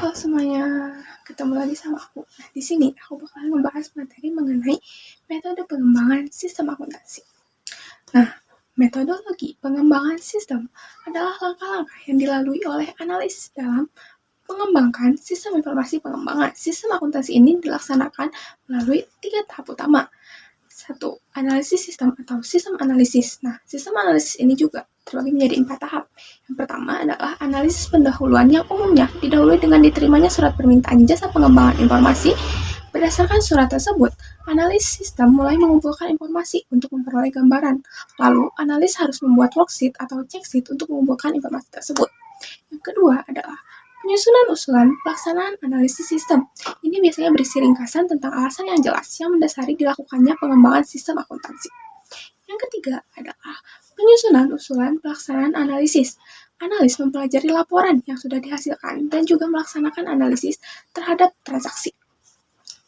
Halo semuanya, ketemu lagi sama aku. Nah, di sini aku bakal membahas materi mengenai metode pengembangan sistem akuntansi. Nah, metodologi pengembangan sistem adalah langkah-langkah yang dilalui oleh analis dalam mengembangkan sistem informasi pengembangan. Sistem akuntansi ini dilaksanakan melalui 3 tahap utama. 1. Analisis sistem atau sistem analisis. Nah, sistem analisis ini juga terbagi menjadi 4 tahap. Yang pertama adalah analisis pendahuluan yang umumnya didahului dengan diterimanya surat permintaan jasa pengembangan informasi. Berdasarkan surat tersebut, analis sistem mulai mengumpulkan informasi untuk memperoleh gambaran. Lalu, analis harus membuat worksheet atau checksheet untuk mengumpulkan informasi tersebut. Yang kedua adalah penyusunan usulan pelaksanaan analisis sistem. Ini biasanya berisi ringkasan tentang alasan yang jelas yang mendasari dilakukannya pengembangan sistem akuntansi. Yang ketiga adalah penyusunan usulan pelaksanaan analisis. Analis mempelajari laporan yang sudah dihasilkan dan juga melaksanakan analisis terhadap transaksi.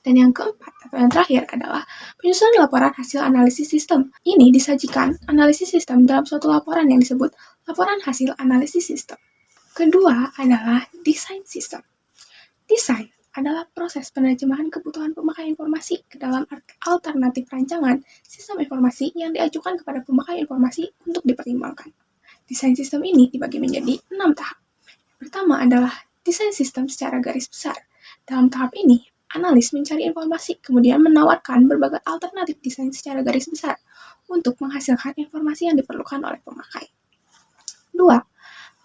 Dan yang keempat atau yang terakhir adalah penyusunan laporan hasil analisis sistem. Ini disajikan analisis sistem dalam suatu laporan yang disebut laporan hasil analisis sistem. Kedua adalah desain sistem. Desain adalah proses penerjemahan kebutuhan pemakai informasi ke dalam alternatif rancangan sistem informasi yang diajukan kepada pemakai informasi untuk dipertimbangkan. Desain sistem ini dibagi menjadi 6 tahap. Pertama adalah desain sistem secara garis besar. Dalam tahap ini, analis mencari informasi, kemudian menawarkan berbagai alternatif desain secara garis besar untuk menghasilkan informasi yang diperlukan oleh pemakai. 2.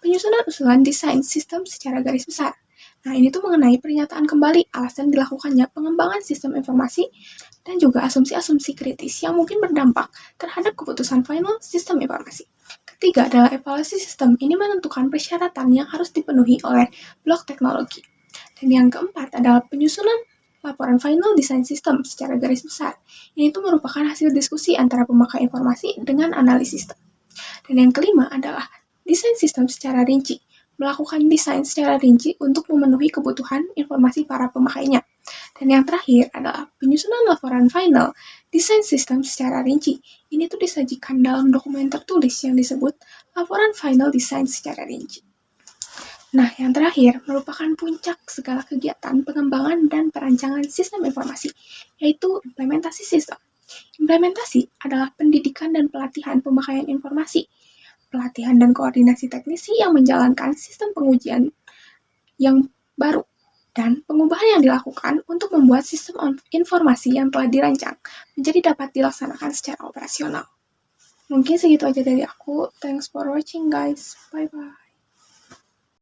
Penyusunan usulan desain sistem secara garis besar. Nah, ini tuh mengenai pernyataan kembali alasan dilakukannya pengembangan sistem informasi dan juga asumsi-asumsi kritis yang mungkin berdampak terhadap keputusan final sistem informasi. Ketiga adalah evaluasi sistem. Ini menentukan persyaratan yang harus dipenuhi oleh blok teknologi. Dan yang keempat adalah penyusunan laporan final desain sistem secara garis besar. Ini tuh merupakan hasil diskusi antara pemakai informasi dengan analis sistem. Dan yang kelima adalah desain sistem secara rinci, melakukan desain secara rinci untuk memenuhi kebutuhan informasi para pemakainya. Dan yang terakhir adalah penyusunan laporan final, desain sistem secara rinci. Ini tuh disajikan dalam dokumen tertulis yang disebut laporan final desain secara rinci. Nah, yang terakhir merupakan puncak segala kegiatan pengembangan dan perancangan sistem informasi, yaitu implementasi sistem. Implementasi adalah pendidikan dan pelatihan pemakaian informasi, pelatihan dan koordinasi teknisi yang menjalankan sistem pengujian yang baru, dan pengubahan yang dilakukan untuk membuat sistem informasi yang telah dirancang menjadi dapat dilaksanakan secara operasional. Mungkin segitu aja dari aku. Thanks for watching guys. Bye-bye.